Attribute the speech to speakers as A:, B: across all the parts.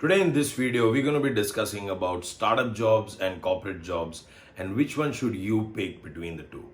A: Today in this video, we're going to be discussing about startup jobs and corporate jobs and which one should you pick between the two.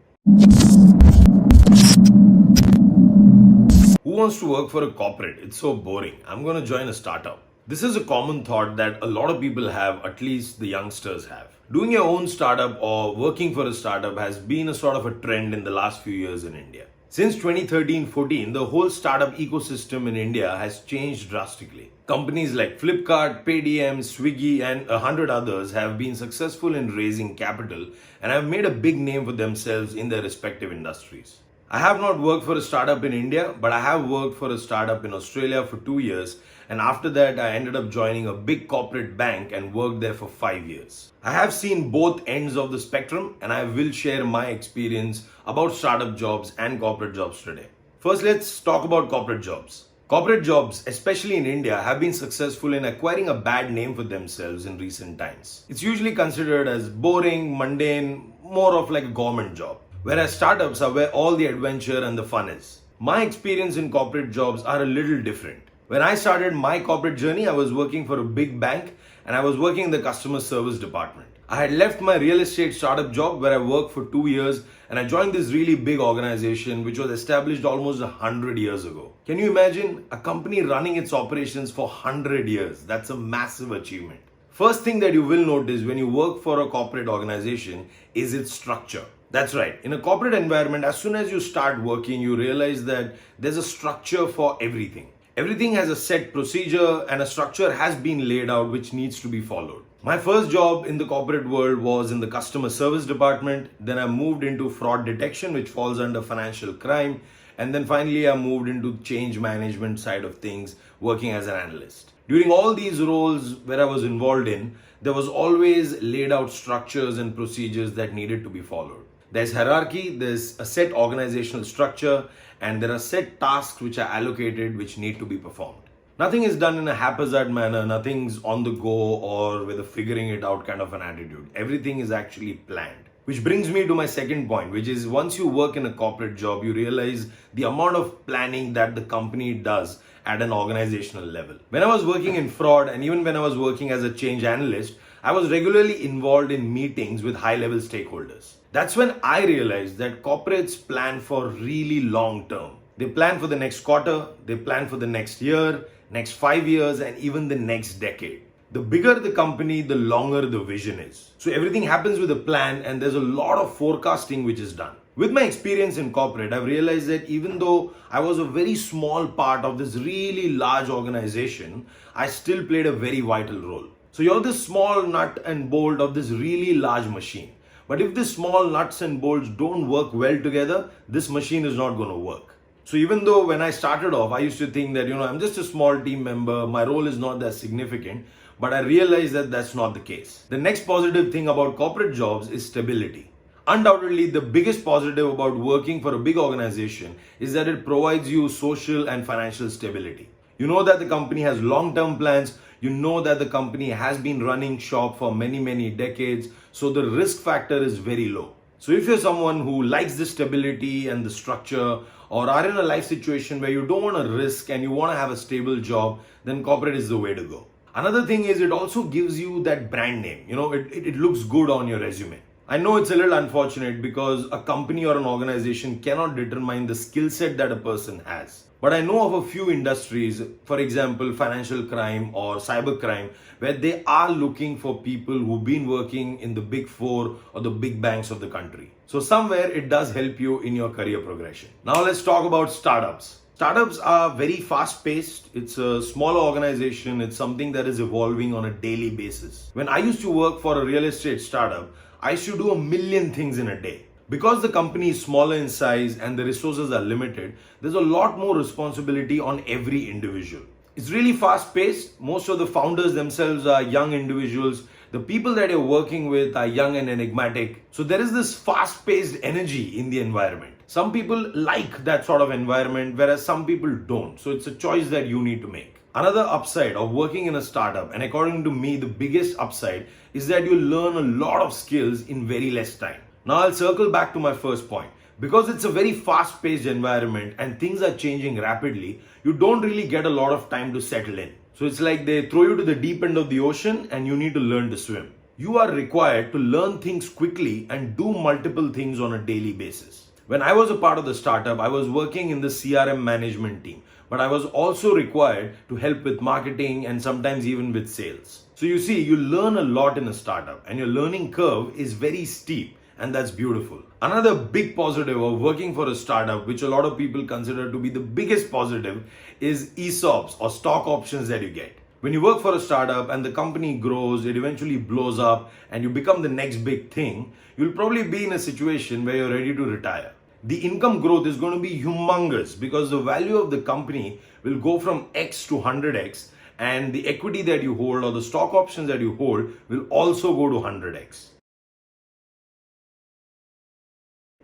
A: Who wants to work for a corporate? It's so boring. I'm going to join a startup. This is a common thought that a lot of people have, at least the youngsters have. Doing your own startup or working for a startup has been a sort of a trend in the last few years in India. Since 2013-14, the whole startup ecosystem in India has changed drastically. Companies like Flipkart, Paytm, Swiggy and 100 others have been successful in raising capital and have made a big name for themselves in their respective industries. I have not worked for a startup in India, but I have worked for a startup in Australia for 2 years, and after that I ended up joining a big corporate bank and worked there for 5 years. I have seen both ends of the spectrum and I will share my experience about startup jobs and corporate jobs today. First, let's talk about corporate jobs. Corporate jobs, especially in India, have been successful in acquiring a bad name for themselves in recent times. It's usually considered as boring, mundane, more of like a government job. Whereas startups are where all the adventure and the fun is. My experience in corporate jobs are a little different. When I started my corporate journey, I was working for a big bank and I was working in the customer service department. I had left my real estate startup job where I worked for 2 years and I joined this really big organization which was established almost 100 years ago. Can you imagine a company running its operations for 100 years? That's a massive achievement. First thing that you will notice when you work for a corporate organization is its structure. That's right. In a corporate environment, as soon as you start working, you realize that there's a structure for everything. Everything has a set procedure and a structure has been laid out which needs to be followed. My first job in the corporate world was in the customer service department. Then I moved into fraud detection, which falls under financial crime. And then finally, I moved into change management side of things, working as an analyst. During all these roles where I was involved in, there was always laid out structures and procedures that needed to be followed. There's hierarchy, there's a set organizational structure, and there are set tasks which are allocated which need to be performed. Nothing is done in a haphazard manner, nothing's on the go or with a figuring it out kind of an attitude. Everything is actually planned. Which brings me to my second point, which is once you work in a corporate job, you realize the amount of planning that the company does at an organizational level. When I was working in fraud and even when I was working as a change analyst, I was regularly involved in meetings with high-level stakeholders. That's when I realized that corporates plan for really long term. They plan for the next quarter, they plan for the next year, next 5 years, and even the next decade. The bigger the company, the longer the vision is. So everything happens with a plan and there's a lot of forecasting which is done. With my experience in corporate, I've realized that even though I was a very small part of this really large organization, I still played a very vital role. So you're the small nut and bolt of this really large machine. But if these small nuts and bolts don't work well together, this machine is not going to work. So even though when I started off, I used to think that, I'm just a small team member, my role is not that significant, but I realized that that's not the case. The next positive thing about corporate jobs is stability. Undoubtedly, the biggest positive about working for a big organization is that it provides you social and financial stability. You know that the company has long-term plans. You know that the company has been running shop for many, many decades. So the risk factor is very low. So if you're someone who likes the stability and the structure or are in a life situation where you don't want to risk and you want to have a stable job, then corporate is the way to go. Another thing is it also gives you that brand name. It looks good on your resume. I know it's a little unfortunate because a company or an organization cannot determine the skill set that a person has. But I know of a few industries, for example, financial crime or cyber crime, where they are looking for people who've been working in the big four or the big banks of the country. So somewhere it does help you in your career progression. Now let's talk about startups. Startups are very fast paced. It's a smaller organization. It's something that is evolving on a daily basis. When I used to work for a real estate startup, I used to do a million things in a day. Because the company is smaller in size and the resources are limited, there's a lot more responsibility on every individual. It's really fast paced. Most of the founders themselves are young individuals. The people that you're working with are young and enigmatic. So there is this fast paced energy in the environment. Some people like that sort of environment, whereas some people don't. So it's a choice that you need to make. Another upside of working in a startup, and according to me, the biggest upside, is that you learn a lot of skills in very less time. Now I'll circle back to my first point. Because it's a very fast-paced environment and things are changing rapidly, you don't really get a lot of time to settle in. So it's like they throw you to the deep end of the ocean and you need to learn to swim. You are required to learn things quickly and do multiple things on a daily basis. When I was a part of the startup, I was working in the CRM management team, but I was also required to help with marketing and sometimes even with sales. So you see, you learn a lot in a startup and your learning curve is very steep, and that's beautiful. Another big positive of working for a startup, which a lot of people consider to be the biggest positive, is ESOPs or stock options that you get. When you work for a startup and the company grows, it eventually blows up and you become the next big thing, you'll probably be in a situation where you're ready to retire. The income growth is going to be humongous because the value of the company will go from X to 100x, and the equity that you hold or the stock options that you hold will also go to 100x.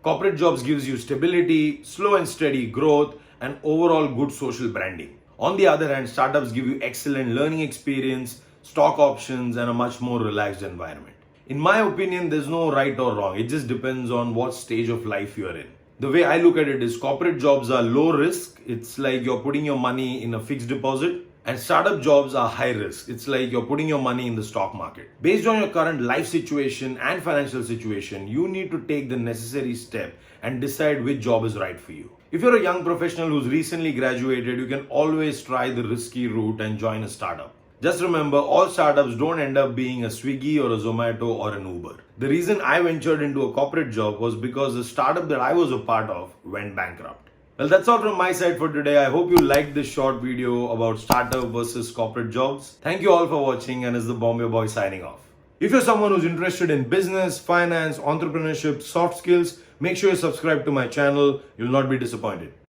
A: Corporate jobs gives you stability, slow and steady growth, and overall good social branding. On the other hand, startups give you excellent learning experience, stock options, and a much more relaxed environment. In my opinion, there's no right or wrong. It just depends on what stage of life you're in. The way I look at it is corporate jobs are low risk. It's like you're putting your money in a fixed deposit. And startup jobs are high risk. It's like you're putting your money in the stock market. Based on your current life situation and financial situation, you need to take the necessary step and decide which job is right for you. If you're a young professional who's recently graduated, you can always try the risky route and join a startup. Just remember, all startups don't end up being a Swiggy or a Zomato or an Uber. The reason I ventured into a corporate job was because the startup that I was a part of went bankrupt. Well, that's all from my side for today. I hope you liked this short video about startup versus corporate jobs. Thank you all for watching, and it's the Bombayboy signing off. If you're someone who's interested in business, finance, entrepreneurship, soft skills, make sure you subscribe to my channel. You'll not be disappointed.